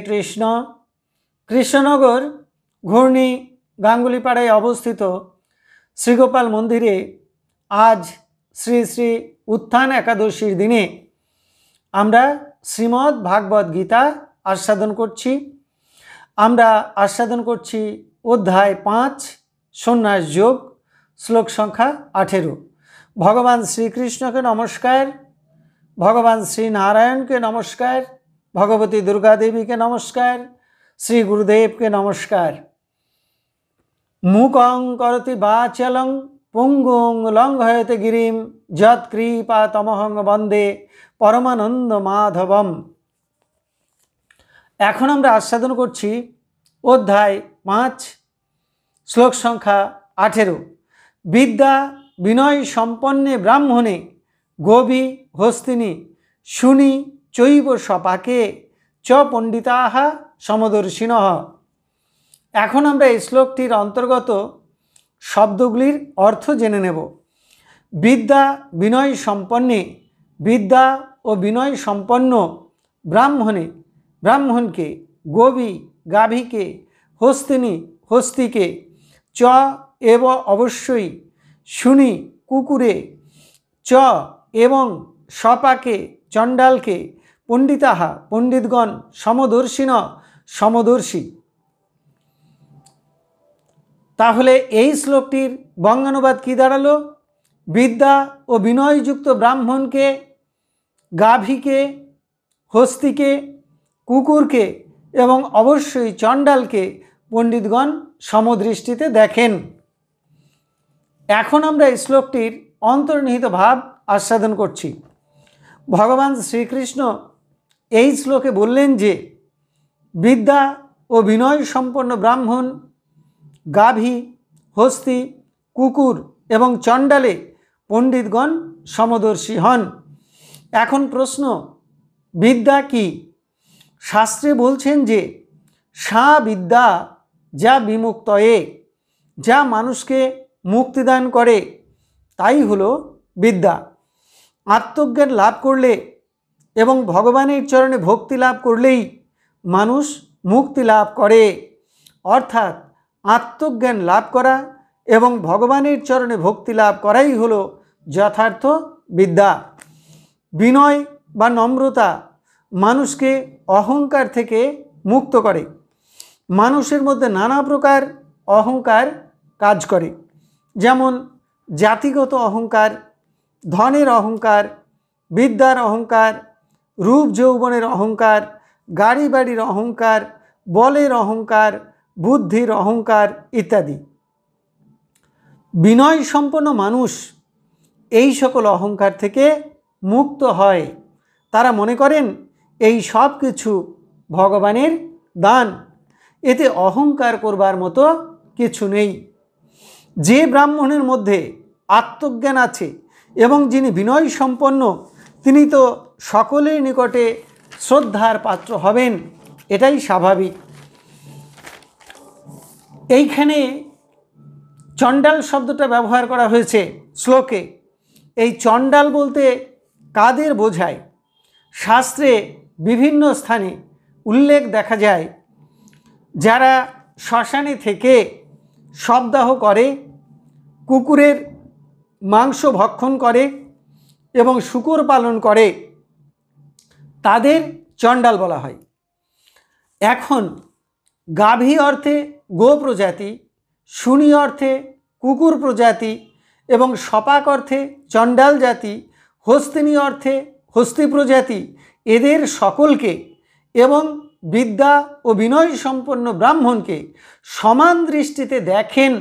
কৃষ্ণ। কৃষ্ণনগর ঘূর্ণি গাঙ্গুলিপাড়ায় অবস্থিত শ্রীগোপাল মন্দিরে আজ শ্রী শ্রী উত্থান একাদশীর দিনে আমরা শ্রীমদ্ ভাগবত গীতা আস্বাদন করছি। আমরা আস্বাদন করছি অধ্যায় 5 সন্ন্যাস যোগ, শ্লোক সংখ্যা 18। ভগবান শ্রীকৃষ্ণকে নমস্কার, ভগবান শ্রী নারায়ণকে নমস্কার, भगवती दुर्गा देवी के नमस्कार, श्री गुरुदेव के नमस्कार। मूकं करोति वाचालं पुंगुं लंघयते गिरिं यत्कृपातमहं वंदे परमानंद माधवम। এখন আমরা আস্বাদন করছি অধ্যায় 5 শ্লোক সংখ্যা 18। বিদ্যা বিনয় সম্পন্নে ব্রাহ্মণে গোবি হস্তিনী শুনি চৈব সপাকে চ পণ্ডিতাহ সমদর্শিনঃ। এখন আমরা এই শ্লোকটির অন্তর্গত শব্দগুলির অর্থ জেনে নেব। বিদ্যা বিনয় সম্পন্নে, বিদ্যা ও বিনয় সম্পন্ন ব্রাহ্মণে, ব্রাহ্মণকে, গোবি গাভীকে, হস্তিনী হস্তিকে, চ এব অবশ্যই, শুনি কুকুরে, চ এবং সপাকে চণ্ডালকে, পণ্ডিতাহা পণ্ডিতগণ, সমদর্শিন সমদর্শী। তাহলে এই শ্লোকটির বঙ্গানুবাদ কি দাঁড়ালো? বিদ্যা ও বিনয়যুক্ত ব্রাহ্মণকে, গাভীকে, হস্তিকে, কুকুরকে এবং অবশ্যই চণ্ডালকে পণ্ডিতগণ সমদৃষ্টিতে দেখেন। এখন আমরা এই শ্লোকটির অন্তর্নিহিত ভাব আস্বাদন করছি। ভগবান শ্রীকৃষ্ণ এই শ্লোকে বললেন যে বিদ্যা ও বিনয় সম্পন্ন ব্রাহ্মণ, গাভী, হস্তি, কুকুর এবং চণ্ডালে পণ্ডিতগণ সমদর্শী হন। এখন প্রশ্ন, বিদ্যা কি? শাস্ত্রে বলছেন যে সা বিদ্যা যা বিমুক্তয়ে, যা মানুষকে মুক্তিদান করে, তাই হলো বিদ্যা। আত্মজ্ঞান লাভ করলে এবং ভগবানের চরণে ভক্তি লাভ করলেই মানুষ মুক্তি লাভ করে। অর্থাৎ আত্মজ্ঞান লাভ করা এবং ভগবানের চরণে ভক্তি লাভ করাই হলো যথার্থ বিদ্যা। বিনয় বা নম্রতা মানুষকে অহংকার থেকে মুক্ত করে। মানুষের মধ্যে নানা প্রকার অহংকার কাজ করে, যেমন জাতিগত অহংকার, ধনের অহংকার, বিদ্যার অহংকার, রূপ যৌবনের অহংকার, গাড়ি বাড়ির অহংকার, বলের অহংকার, বুদ্ধির অহংকার ইত্যাদি। বিনয় সম্পন্ন মানুষ এই সকল অহংকার থেকে মুক্ত হয়। তারা মনে করেন এই সব কিছু ভগবানের দান, এতে অহংকার করবার মতো কিছু নেই। যে ব্রাহ্মণের মধ্যে আত্মজ্ঞান আছে এবং যিনি বিনয় সম্পন্ন, তিনি তো সকলের নিকটে শ্রদ্ধার পাত্র হবেন, এটাই স্বাভাবিক। এইখানে চণ্ডাল শব্দটা ব্যবহার করা হয়েছে শ্লোকে। এই চণ্ডাল বলতে কাদের বোঝায়? শাস্ত্রে বিভিন্ন স্থানে উল্লেখ দেখা যায়, যারা শ্মশানে থেকে শবদাহ করে, কুকুরের মাংস ভক্ষণ করে এবং শূকর পালন করে, তাদের চণ্ডাল বলা হয়। এখন গাভী অর্থে গো প্রজাতি, শুনি অর্থে কুকুর প্রজাতি এবং সপাক অর্থে চণ্ডাল জাতি, হস্তিনী অর্থে হস্তি প্রজাতি, এদের সকলকে এবং বিদ্যা ও বিনয় সম্পন্ন ব্রাহ্মণকে সমান দৃষ্টিতে দেখেন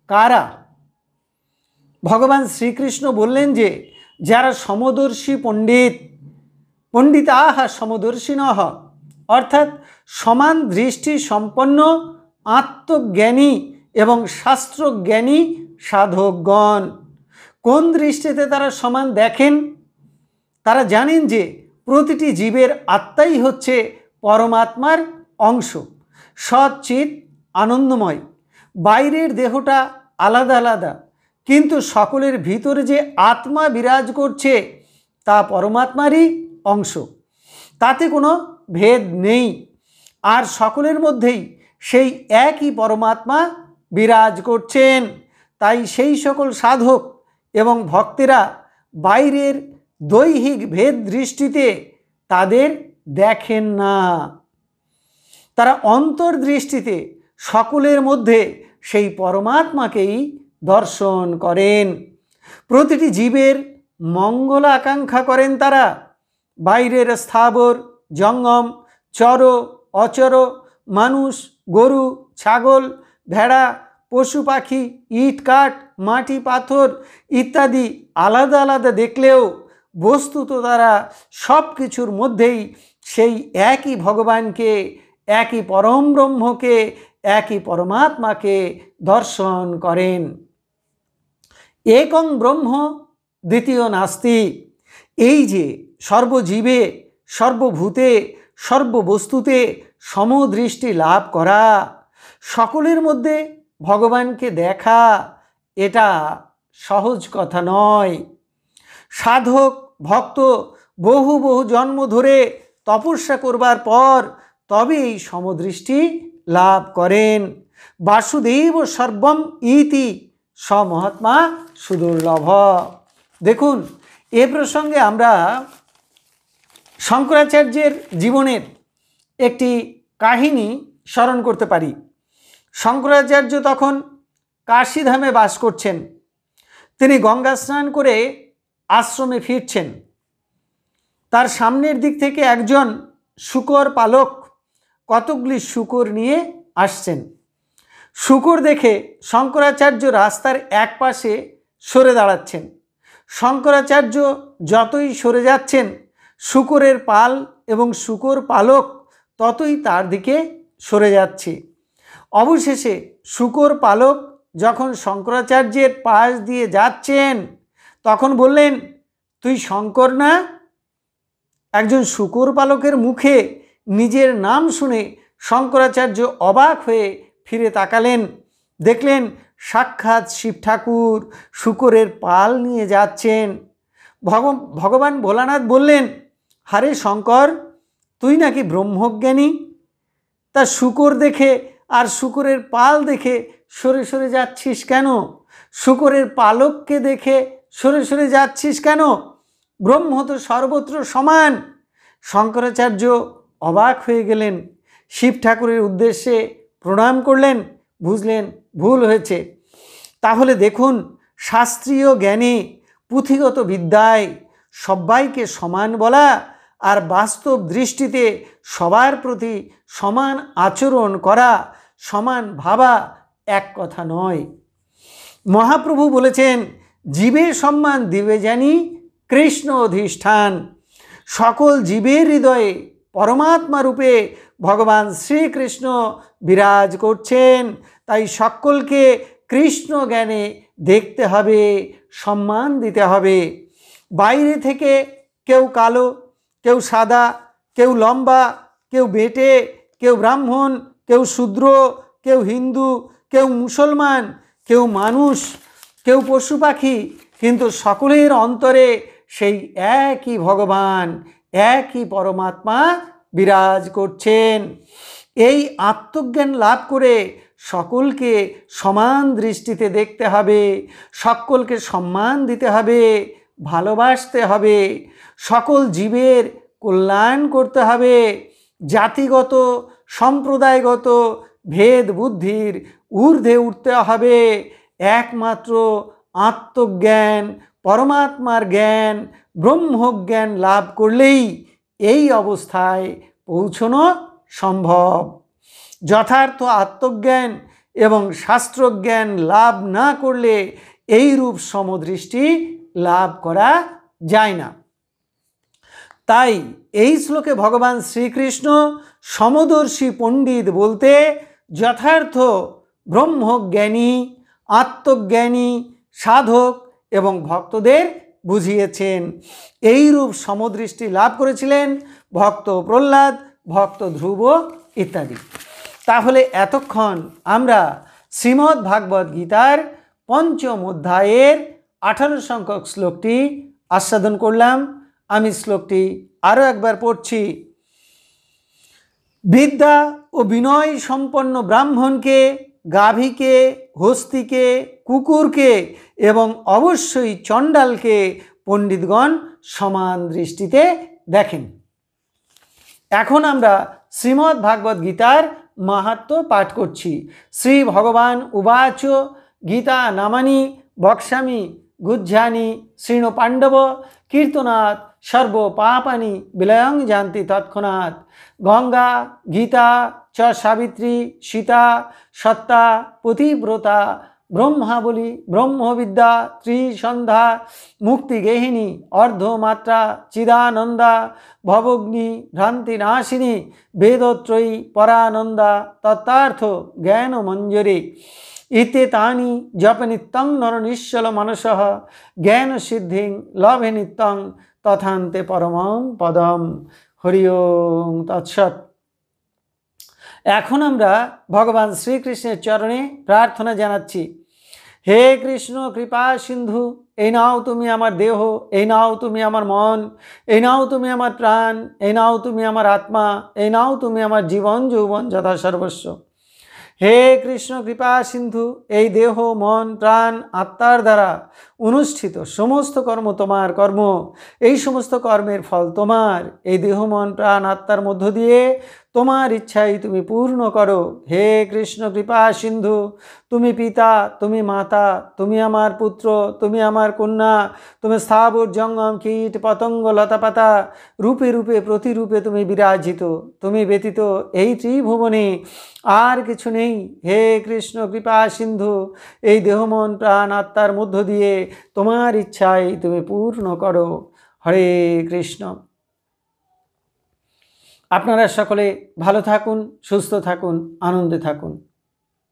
কারা? ভগবান শ্রীকৃষ্ণ বললেন যে যারা সমদর্শী পণ্ডিত, পণ্ডিতাহ সমদর্শিনঃ, অর্থাৎ সমান দৃষ্টি সম্পন্ন আত্মজ্ঞানী এবং শাস্ত্রজ্ঞানী সাধকগণ। কোন দৃষ্টিতে তারা সমান দেখেন? তারা জানেন যে প্রতিটি জীবের আত্মাই হচ্ছে পরমাত্মার অংশ, সচ্চিৎ আনন্দময়। বাইরের দেহটা আলাদা আলাদা, কিন্তু সকলের ভিতরে যে আত্মা বিরাজ করছে তা পরমাত্মারই অংশ, তাতে কোনো ভেদ নেই। আর সকলের মধ্যেই সেই একই পরমাত্মা বিরাজ করছেন। তাই সেই সকল সাধক এবং ভক্তেরা বাইরের দৈহিক ভেদ দৃষ্টিতে তাদের দেখেন না, তারা অন্তর্দৃষ্টিতে সকলের মধ্যে সেই পরমাত্মাকেই দর্শন করেন। প্রতিটি জীবের মঙ্গল আকাঙ্ক্ষা করেন তারা। বাইরের স্থাবর জঙ্গম, চর অচর, মানুষ, গরু, ছাগল, ভেড়া, পশু পাখি, ইট কাঠ, মাটি পাথর ইত্যাদি আলাদা আলাদা দেখলেও বস্তুত তারা সব কিছুর মধ্যেই সেই একই ভগবানকে, একই পরম ব্রহ্মকে, একই পরমাত্মাকে দর্শন করেন। একং ব্রহ্ম দ্বিতীয় নাস্তি। এই যে সর্বজীবে, সর্বভূতে, সর্ববস্তুতে সমদৃষ্টি লাভ করা, সকলের মধ্যে ভগবানকে দেখা, এটা সহজ কথা নয়। সাধক ভক্ত বহু বহু জন্ম ধরে তপস্যা করবার পর তবে এই সমদৃষ্টি লাভ করেন। বাসুদেব সর্বম ইতি সমহাত্মা সুদুর্লভ। দেখুন, এ প্রসঙ্গে আমরা শঙ্করাচার্যের জীবনের একটি কাহিনী স্মরণ করতে পারি। শঙ্করাচার্য তখন কাশীধামে বাস করছেন। তিনি গঙ্গা স্নান করে আশ্রমে ফিরছেন। তার সামনের দিক থেকে একজন শূকর পালক কতকগুলি শূকর নিয়ে আসছেন। শূকর দেখে শঙ্করাচার্য রাস্তার এক পাশে সরে দাঁড়াচ্ছেন। শঙ্করাচার্য যতই সরে যাচ্ছেন, শূকরের পাল এবং শূকর পালক ততই তার দিকে সরে যাচ্ছে। অবশেষে শূকর পালক যখন শঙ্করাচার্যের পাশ দিয়ে যাচ্ছেন, তখন বললেন, তুই শঙ্কর না? একজন শূকর পালকের মুখে নিজের নাম শুনে শঙ্করাচার্য অবাক হয়ে ফিরে তাকালেন। দেখলেন সাক্ষাৎ শিব ঠাকুর শূকরের পাল নিয়ে যাচ্ছেন। ভগবান ভোলানাথ বললেন, হারে শঙ্কর, তুই নাকি ব্রহ্মজ্ঞানী? তা শূকর দেখে আর শূকরের পাল দেখে সরে সরে যাচ্ছিস কেন? শূকরের পালককে দেখে সরে সরে যাচ্ছিস কেন? ব্রহ্ম তো সর্বত্র সমান। শঙ্করাচার্য অবাক হয়ে গেলেন। শিব ঠাকুরের উদ্দেশ্যে প্রণাম করলেন, বুঝলেন ভুল হয়েছে। তাহলে দেখুন, শাস্ত্রীয় জ্ঞানে, পুঁথিগত বিদ্যায় সবাইকে সমান বলা আর বাস্তব দৃষ্টিতে সবার প্রতি সমান আচরণ করা, সমান ভাবা এক কথা নয়। মহাপ্রভু বলেছেন, জীবের সম্মান দিবে জানি কৃষ্ণ অধিষ্ঠান। সকল জীবের হৃদয়ে পরমাত্মা রূপে ভগবান শ্রীকৃষ্ণ বিরাজ করছেন। তাই সকলকে কৃষ্ণ জ্ঞানে দেখতে হবে, সম্মান দিতে হবে। বাইরে থেকে কেউ কালো, কেউ সাদা, কেউ লম্বা, কেউ বেঁটে, কেউ ব্রাহ্মণ, কেউ শূদ্র, কেউ হিন্দু, কেউ মুসলমান, কেউ মানুষ, কেউ পশু পাখি, কিন্তু সকলের অন্তরে সেই একই ভগবান, একই পরমাত্মা বিরাজ করছেন। এই আত্মজ্ঞান লাভ করে সকলকে সমান দৃষ্টিতে দেখতে হবে, সকলকে সম্মান দিতে হবে, ভালোবাসতে হবে, সকল জীবের কল্যাণ করতে হবে। জাতিগত, সম্প্রদায়গত ভেদ বুদ্ধির ঊর্ধ্বে উঠতে হবে। একমাত্র আত্মজ্ঞান, পরমাত্মার জ্ঞান, ব্রহ্মজ্ঞান লাভ করলেই এই অবস্থায় পৌঁছনো সম্ভব। যথার্থ আত্মজ্ঞান এবং শাস্ত্রজ্ঞান লাভ না করলে এইরূপ সমদৃষ্টি লাভ করা যায় না। তাই এই শ্লোকে ভগবান শ্রীকৃষ্ণ সমদর্শী পণ্ডিত বলতে যথার্থ ব্রহ্মজ্ঞানী, আত্মজ্ঞানী, সাধক এবং ভক্তদের বুঝিয়েছেন। এইরূপ সমদৃষ্টি লাভ করেছিলেন ভক্ত প্রহ্লাদ, ভক্ত ধ্রুব ইত্যাদি। তাহলে এতক্ষণ আমরা শ্রীমদ্ ভাগবত গীতার পঞ্চম অধ্যায়ের 18 সংখ্যক শ্লোকটি আস্বাদন করলাম। আমি শ্লোকটি আরও একবার পড়ছি। বিদ্যা ও বিনয় সম্পন্ন ব্রাহ্মণকে, গাভীকে, হস্তিকে, কুকুরকে এবং অবশ্যই চণ্ডালকে পণ্ডিতগণ সমান দৃষ্টিতে দেখেন। এখন আমরা শ্রীমদ্ ভাগবত গীতার মাহাত্ম্য পাঠ করছি। শ্রী ভগবান উবাচ গীতা নামানি বক্ষ্যামি গুহ্যানি শৃণু পাণ্ডব কীর্তনাৎ সর্ব পাপানি বিলয়ং যান্তি তৎক্ষণাৎ। গঙ্গা গীতা চ সাবিত্রী সীতা সত্তা পতিব্রতা ব্রহ্মাবলী ব্রহ্মবিদ্যা ত্রিসন্ধ্যা মুক্তিগেহিনী অর্ধমাত্রা চিদানন্দা ভবগ্নি ভ্রান্তিনাশিনী বেদত্রয়ী পরানন্দা তত্ত্বার্থ জ্ঞানমঞ্জরি ইত্যেতানি জপ নিত্যং নরনিশ্চল মনসঃ জ্ঞান সিদ্ধিং লভে নিত্যং তথান্তে পরমং পদম। হরি ওম তৎসৎ। এখন আমরা ভগবান শ্রীকৃষ্ণের চরণে প্রার্থনা জানাচ্ছি। হে কৃষ্ণ কৃপা সিন্ধু, এই নাও তুমি আমার দেহ, এই নাও তুমি আমার মন, এই নাও তুমি আমার প্রাণ, এই নাও তুমি আমার আত্মা, এই নাও তুমি আমার জীবন যৌবন যথা সর্বস্ব। হে কৃষ্ণ কৃপা সিন্ধু, এই দেহ মন প্রাণ আত্মার দ্বারা অনুষ্ঠিত সমস্ত কর্ম তোমার কর্ম, এই সমস্ত কর্মের ফল তোমার। এই দেহ মন প্রাণ আত্মার মধ্য দিয়ে তোমার ইচ্ছাই তুমি পূর্ণ করো। হে কৃষ্ণ কৃপা সিন্ধু, তুমি পিতা, তুমি মাতা, তুমি আমার পুত্র, তুমি আমার কন্যা, তুমি স্থাবর জঙ্গম কীট পতঙ্গ লতাপাতা রূপে রূপে প্রতিরূপে তুমি বিরাজিত। তুমি ব্যতীত এই ত্রিভুবনে আর কিছু নেই। হে কৃষ্ণ কৃপা সিন্ধু, এই দেহ মন প্রাণ আত্মার মধ্য দিয়ে তোমার ইচ্ছাই তুমি পূর্ণ করো। হরে কৃষ্ণ। আপনারা সকলে ভালো থাকুন, সুস্থ থাকুন, আনন্দে থাকুন।